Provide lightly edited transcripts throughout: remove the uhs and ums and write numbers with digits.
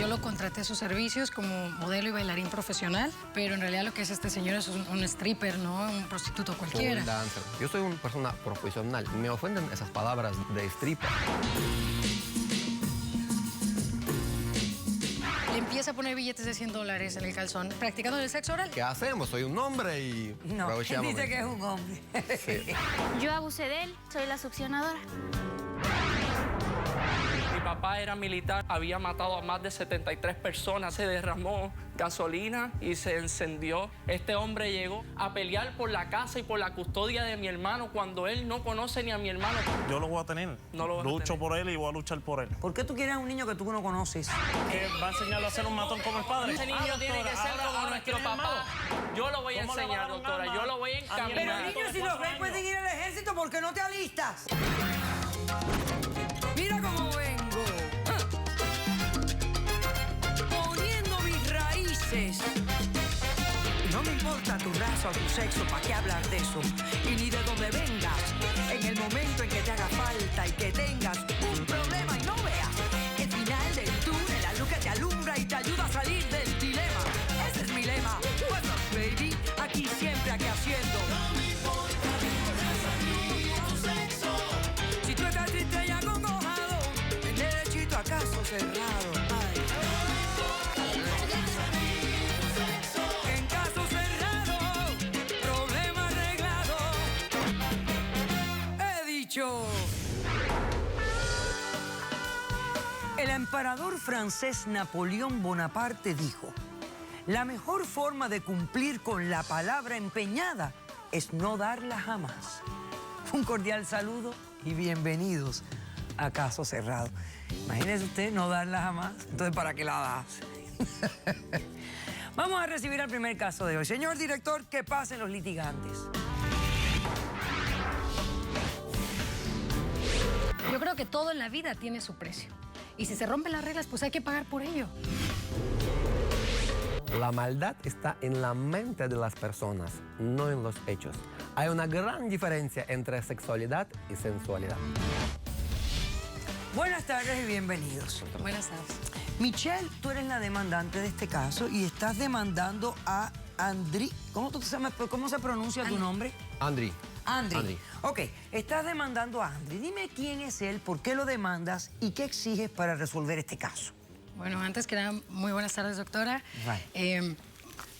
Yo lo contraté sus servicios como modelo y bailarín profesional, pero en realidad lo que es este señor es un stripper, ¿no? Un prostituto cualquiera. Un dancer. Yo soy una persona profesional. Me ofenden esas palabras de stripper. Le empieza a poner billetes de $100 en el calzón, practicando el sexo oral. ¿Qué hacemos? Soy un hombre y... No, dice que es un hombre. Sí. Yo abusé de él, soy la succionadora. Mi papá era militar, había matado a más de 73 personas. Se derramó gasolina y se encendió. Este hombre llegó a pelear por la casa y por la custodia de mi hermano cuando él no conoce ni a mi hermano. Yo lo voy a tener. No lo van a Lucho tener. por él y voy a luchar por él. ¿Por qué tú quieres a un niño que tú no conoces? ¿Qué va a enseñarlo a ser un matón como el padre? Ese niño tiene que ser como nuestro papá. Yo lo voy a enseñar, doctora. Yo lo voy a encaminar. Pero niños, si los ven, pueden ir al ejército, ¿por qué no te alistas? Mira cómo vengo. Poniendo mis raíces. No me importa tu raza o tu sexo, ¿para qué hablar de eso? Y ni de dónde vengas. En el momento en que te haga falta y que tengas un problema y no veas el final del túnel, la luz que te alumbra y te ayuda a salir del dilema. Ese es mi lema. What's up, baby? Aquí siempre, aquí haciendo. No me importa tu sexo. Si tú estás triste y acongojado, en derechito a caso cerrado. Ay. En caso cerrado, problema arreglado. He dicho. El emperador francés Napoleón Bonaparte dijo: la mejor forma de cumplir con la palabra empeñada es no darla jamás. Un cordial saludo y bienvenidos a Caso Cerrado. Imagínese usted no darla jamás, entonces ¿para qué la das? Vamos a recibir al primer caso de hoy. Señor director, que pasen los litigantes. Yo creo que todo en la vida tiene su precio. Y si se rompen las reglas, pues hay que pagar por ello. La maldad está en la mente de las personas, no en los hechos. Hay una gran diferencia entre sexualidad y sensualidad. Buenas tardes y bienvenidos. Buenas tardes. Michelle, tú eres la demandante de este caso y estás demandando a Andri. ¿Cómo se pronuncia tu nombre? Andri. Andri. Ok, estás demandando a Andri. Dime quién es él, por qué lo demandas y qué exiges para resolver este caso. Bueno, antes que nada, muy buenas tardes, doctora. Bye.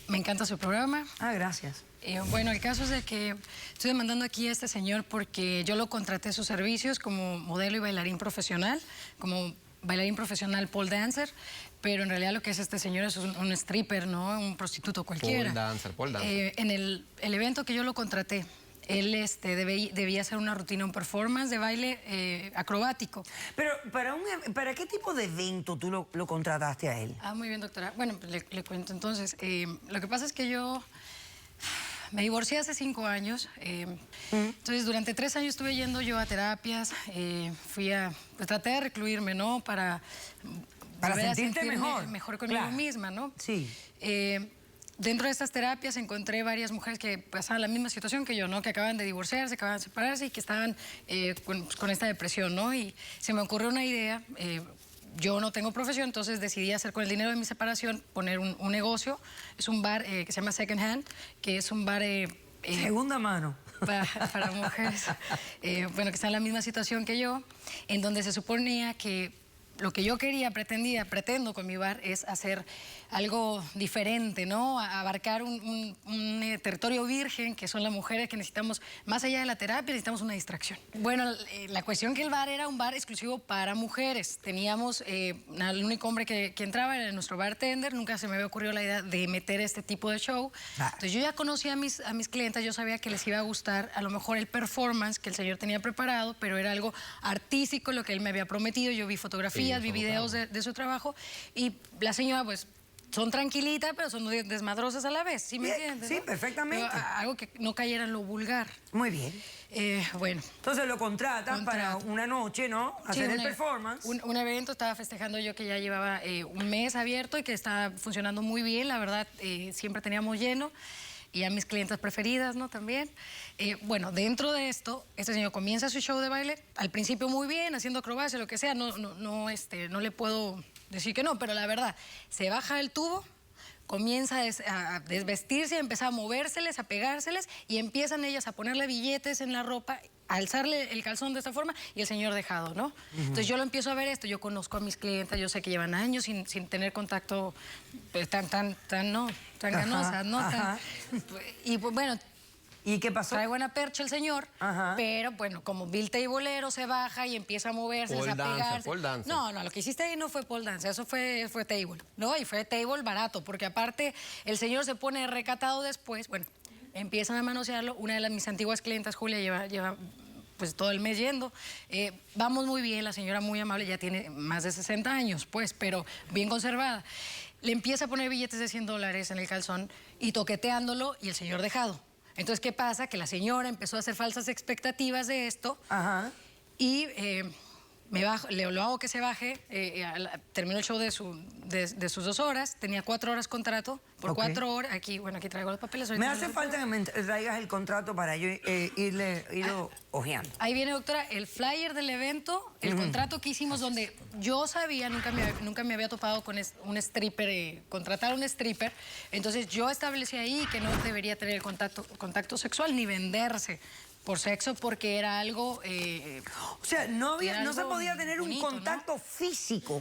Me encanta su programa. Ah, gracias. Bueno, el caso es de que estoy demandando aquí a este señor porque yo lo contraté sus servicios como modelo y bailarín profesional, como bailarín profesional pole dancer, pero en realidad lo que es este señor es un stripper, ¿no? Un prostituto cualquiera. Pole dancer. En el evento que yo lo contraté, él debía hacer una rutina, un performance de baile acrobático. Pero, ¿para qué tipo de evento tú lo contrataste a él? Ah, muy bien, doctora. Bueno, pues le cuento entonces. Lo que pasa es que yo me divorcié hace 5 años. Entonces, durante 3 años estuve yendo yo a terapias. Pues traté de recluirme, ¿no? Para sentirte mejor. Mejor conmigo misma, ¿no? Sí. Dentro de estas terapias encontré varias mujeres que pasaban la misma situación que yo, ¿no? Que acaban de divorciarse, acaban de separarse y que estaban con esta depresión, ¿no? Y se me ocurrió una idea. Yo no tengo profesión, entonces decidí hacer con el dinero de mi separación, poner un negocio. Es un bar que se llama Second Hand, que es un bar... segunda mano. Para mujeres, bueno, que están en la misma situación que yo, en donde se suponía que lo que yo pretendo con mi bar es hacer algo diferente, ¿no? Abarcar un territorio virgen, que son las mujeres que necesitamos, más allá de la terapia, necesitamos una distracción. Bueno, la cuestión que el bar era un bar exclusivo para mujeres. Teníamos, el único hombre que entraba era nuestro bartender. Nunca se me había ocurrido la idea de meter este tipo de show. Entonces yo ya conocía a mis clientes, yo sabía que les iba a gustar a lo mejor el performance que el señor tenía preparado, pero era algo artístico lo que él me había prometido. Yo vi fotografías, vi videos de su trabajo y la señora, pues, son tranquilitas, pero son desmadrosas a la vez, ¿sí me entiendes? Sí, ¿no? perfectamente. Pero algo que no cayera en lo vulgar. Muy bien. Bueno. Entonces lo contratan para una noche, ¿no? Hacer el performance. Un evento, estaba festejando yo que ya llevaba un mes abierto y que estaba funcionando muy bien, la verdad, siempre teníamos lleno. y a mis clientas preferidas, ¿no? También. Bueno, dentro de esto, este señor comienza su show de baile, al principio muy bien, haciendo acrobacia, lo que sea, no le puedo decir que no, pero la verdad, se baja del tubo, comienza a desvestirse, a empezar a movérseles, a pegárseles, y empiezan ellas a ponerle billetes en la ropa, a alzarle el calzón de esta forma, y el señor dejado, ¿no? Entonces yo lo empiezo a ver esto, yo conozco a mis clientas, yo sé que llevan años sin tener contacto pues, tan ganosas, ¿no? Y pues bueno, ¿Y qué pasó? trae buena percha el señor, Ajá. pero bueno, como Bill Tableero se baja y empieza a moverse, a pegarse. Pole dance. No, lo que hiciste ahí no fue pole dance, eso fue table, ¿no? Y fue table barato, porque aparte el señor se pone recatado después, bueno, empiezan a manosearlo. Una de mis antiguas clientas, Julia, lleva pues todo el mes yendo. Vamos muy bien, la señora muy amable, ya tiene más de 60 años, pues, pero bien conservada. Le empieza a poner billetes de $100 en el calzón y toqueteándolo, y el señor dejado. Entonces, ¿qué pasa? Que la señora empezó a hacer falsas expectativas de esto. Ajá. Y lo hago que se baje. Terminó el show de sus 2 horas. Tenía 4 horas contrato. Por Ok. 4 horas. Aquí traigo los papeles. Me hace falta que me traigas el contrato para yo irlo hojeando. Ahí viene, doctora, el flyer del evento, el contrato que hicimos, donde yo sabía, nunca me había topado con un stripper, contratar a un stripper. Entonces yo establecí ahí que no debería tener el contacto sexual ni venderse por sexo, porque era algo... O sea, no se algo podía tener bonito, un contacto físico.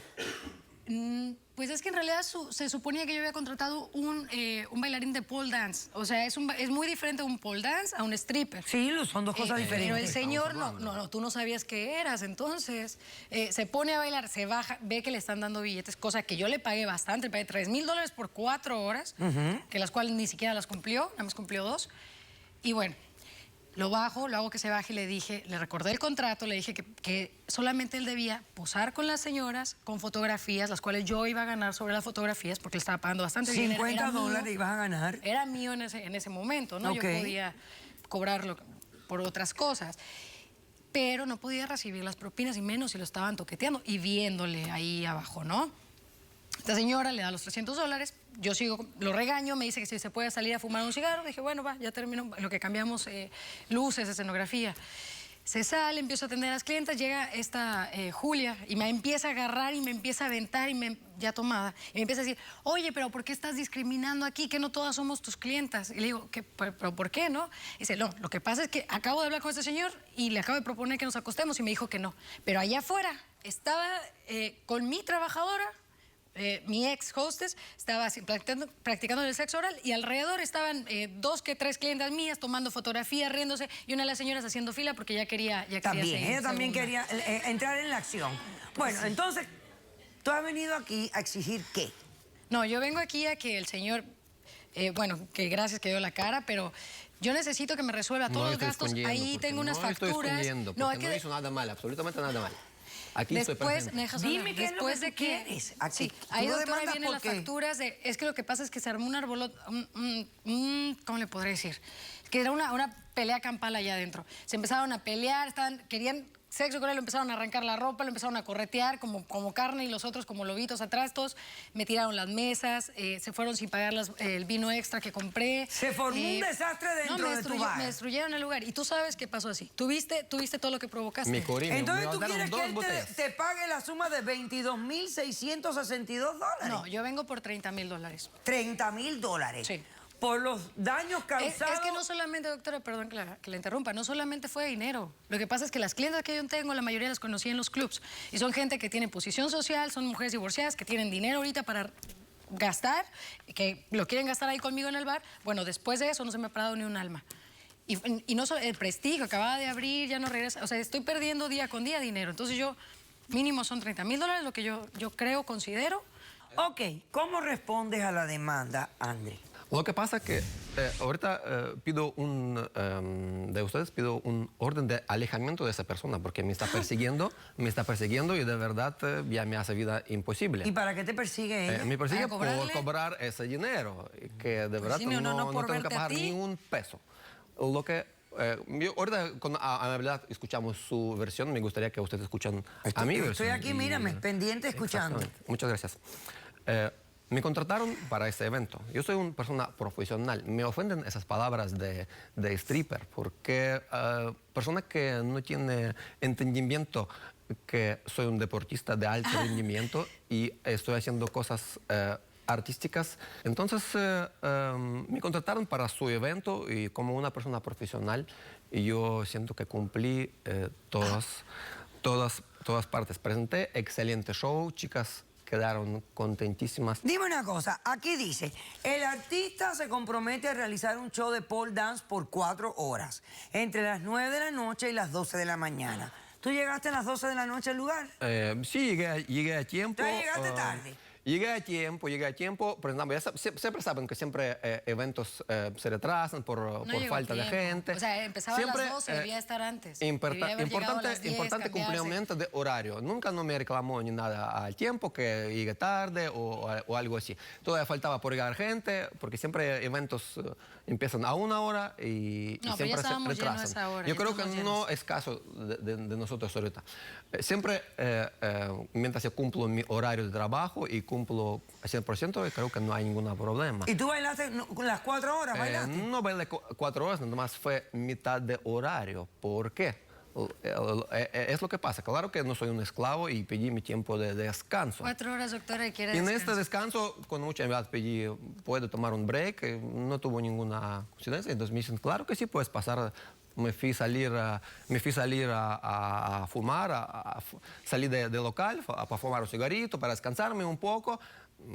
Pues es que en realidad se suponía que yo había contratado un bailarín de pole dance. O sea, es muy diferente un pole dance a un stripper. Sí, son dos cosas diferentes. Pero el señor, no, tú no sabías qué eras. Entonces, se pone a bailar, se baja, ve que le están dando billetes, cosa que yo le pagué bastante, le pagué $3,000 por 4 horas, que las cuales ni siquiera las cumplió, nada más cumplió 2. Y bueno, lo bajo, lo hago que se baje y le recordé el contrato, le dije que solamente él debía posar con las señoras con fotografías, las cuales yo iba a ganar sobre las fotografías, porque le estaba pagando bastante bien. Era $50 mío. ibas a ganar. Era mío en ese momento, ¿no? Ok. Yo podía cobrarlo por otras cosas, pero no podía recibir las propinas, y menos si lo estaban toqueteando y viéndole ahí abajo, ¿no? Esta señora le da los $300, yo sigo, lo regaño, me dice que si se puede salir a fumar un cigarro. Dije, bueno, va, ya termino, lo que cambiamos, luces, escenografía. Se sale, empiezo a atender a las clientas, llega esta Julia y me empieza a agarrar y me empieza a aventar, ya tomada, y me empieza a decir, oye, pero ¿por qué estás discriminando aquí? Que no todas somos tus clientas. Y le digo, ¿pero por qué, no? Y dice, no, lo que pasa es que acabo de hablar con este señor y le acabo de proponer que nos acostemos, y me dijo que no. Pero allá afuera estaba con mi trabajadora, mi ex hostess, estaba así, practicando el sexo oral, y alrededor estaban 2 que 3 clientas mías tomando fotografías, riéndose, y una de las señoras haciendo fila porque ya quería También, ser ella también segunda. quería entrar en la acción. Bueno, entonces, tú has venido aquí a exigir ¿qué? No, yo vengo aquí a que el señor, que gracias que dio la cara, pero yo necesito que me resuelva todos los gastos. Ahí tengo unas facturas. No hizo nada mal, absolutamente nada mal. Aquí estoy Después, presente. Dime qué es lo que tú quieres aquí. Sí, ahí, Tú lo doctora, demandas vienen las porque- facturas de... Es que lo que pasa es que se armó un arboloto... ¿cómo le podré decir? Que era una pelea campal allá adentro. Se empezaron a pelear, querían sexo con él, lo empezaron a arrancar la ropa, lo empezaron a corretear como carne, y los otros como lobitos atrás, todos me tiraron las mesas, se fueron sin pagar el vino extra que compré. Se formó un desastre dentro de tu bar. Me destruyeron el lugar, y tú sabes qué pasó así. ¿Tuviste todo lo que provocaste? Mi corina, Entonces, me ¿tú mandaron quieres que 2 él botellas. te pague la suma de $22,662? No, yo vengo por $30,000. $30,000. Sí. Por los daños causados. Es que no solamente, doctora, perdón que la interrumpa, no solamente fue dinero. Lo que pasa es que las clientas que yo tengo, la mayoría las conocí en los clubs. Y son gente que tiene posición social, son mujeres divorciadas, que tienen dinero ahorita para gastar, que lo quieren gastar ahí conmigo en el bar. Bueno, después de eso no se me ha parado ni un alma. Y no solo el prestigio, acababa de abrir, ya no regresa. O sea, estoy perdiendo día con día dinero. Entonces yo, mínimo son $30,000, lo que yo creo, considero. Ok, ¿cómo respondes a la demanda, André? Lo que pasa es que ahorita pido de ustedes pido un orden de alejamiento de esa persona, porque me está persiguiendo y de verdad ya me hace vida imposible. ¿Y para qué te persigue ella? Me persigue ¿Para por cobrarle? cobrar ese dinero, que de verdad sí, no por tengo que verte a pagar ti. ni un peso. Lo que ahorita con amabilidad escuchamos su versión, me gustaría que ustedes escuchen a mi versión. Estoy aquí, mírame, pendiente escuchando. Exactamente. Muchas gracias. Me contrataron para ese evento. Yo soy una persona profesional. Me ofenden esas palabras de stripper, porque persona que no tiene entendimiento que soy un deportista de alto rendimiento y estoy haciendo cosas artísticas. Entonces me contrataron para su evento y como una persona profesional yo siento que cumplí todas partes. Presenté excelente show, chicas quedaron contentísimas. Dime una cosa, aquí dice, el artista se compromete a realizar un show de pole dance por 4 horas, entre las 9 de la noche y las 12 de la mañana. ¿Tú llegaste a las 12 de la noche al lugar? Sí, llegué a tiempo. ¿Tú llegaste tarde? Llegué a tiempo, por ejemplo, siempre saben que siempre eventos se retrasan por llegó falta de tiempo. gente. O sea, empezaba a las 12, debía estar antes. Debía haber llegado a las 10, Importante cambiarse. cumplimiento de horario. Nunca no me reclamó ni nada al tiempo, que llegue tarde o algo así. Todavía faltaba por llegar gente, porque siempre eventos empiezan a 1 hora y No, pero ya siempre se estábamos llenos a retrasan. esa hora, Yo ya creo que estábamos no llenos. es caso de nosotros ahorita. Siempre, mientras yo cumplo mi horario de trabajo y cumplo al 100%, creo que no hay ningún problema. ¿Y tú bailaste las 4 horas? ¿Bailaste? No bailé 4 horas, nada más fue mitad de horario. ¿Por qué? Es lo que pasa. Claro que no soy un esclavo y pedí mi tiempo de descanso. 4 horas, doctora, y quiere Y en descansar. este descanso, con mucha amabilidad pedí, ¿puedo tomar un break? No tuvo ninguna coincidencia. Entonces me dicen, claro que sí, puedes pasar. Me fui a salir a fumar, salí del local para fumar un cigarrito, para descansarme un poco.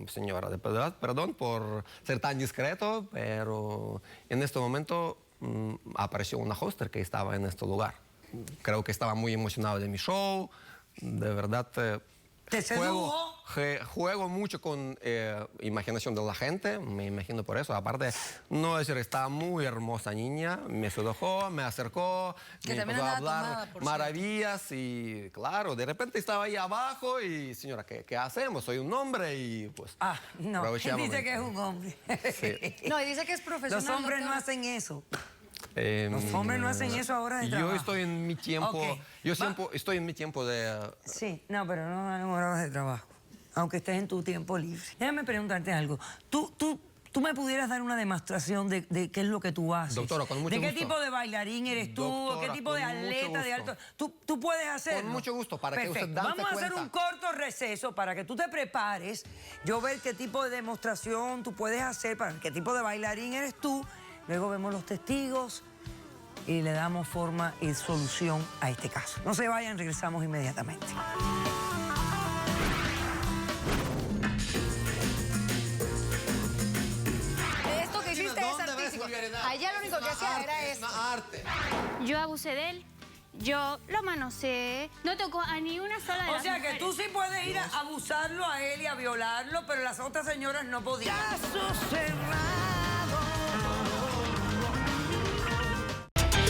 Señora, de verdad, perdón por ser tan discreto, pero en este momento apareció una hoster que estaba en este lugar. Creo que estaba muy emocionado de mi show, de verdad. ¿Te sedujo? Juego mucho con imaginación de la gente, me imagino por eso. Aparte, no decir, estaba muy hermosa niña, me sedujo, me acercó, Que me también empezó a andaba hablar tomada, por maravillas y claro, de repente estaba ahí abajo y señora, ¿qué hacemos? Soy un hombre y pues Ah, no, aprovechamos. dice que es un hombre. Sí. No, y dice que es profesional. Los hombres no doctora. hacen eso. Los hombres no hacen eso ahora de Yo trabajo. estoy en mi tiempo, Ok. estoy en mi tiempo de... Sí, no, pero no horas de trabajo. Aunque estés en tu tiempo libre. Déjame preguntarte algo. ¿Tú me pudieras dar una demostración de qué es lo que tú haces? Doctora, con mucho ¿De qué gusto. tipo de bailarín eres tú? Doctora, ¿Qué tipo de con mucho atleta de gusto. alto? ¿Tú puedes hacerlo? Con mucho gusto, para que Perfecto. usted date Vamos a hacer cuenta. un corto receso para que tú te prepares. Yo ver qué tipo de demostración tú puedes hacer, para qué tipo de bailarín eres tú. Luego vemos los testigos y le damos forma y solución a este caso. No se vayan, regresamos inmediatamente. Esto que hiciste es artístico. Allá lo único que hacía era esto. arte. Yo abusé de él, yo lo manoseé, no tocó a ni una sola de O las sea que mujeres. tú sí puedes ir a abusarlo a él y a violarlo, pero las otras señoras no podían. Caso cerrado.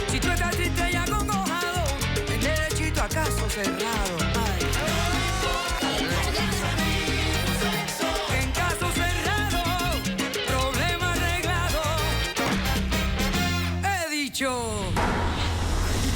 Si tú estás triste y acongojado, ven derechito a caso cerrado. Ay. En caso cerrado, problema arreglado. He dicho.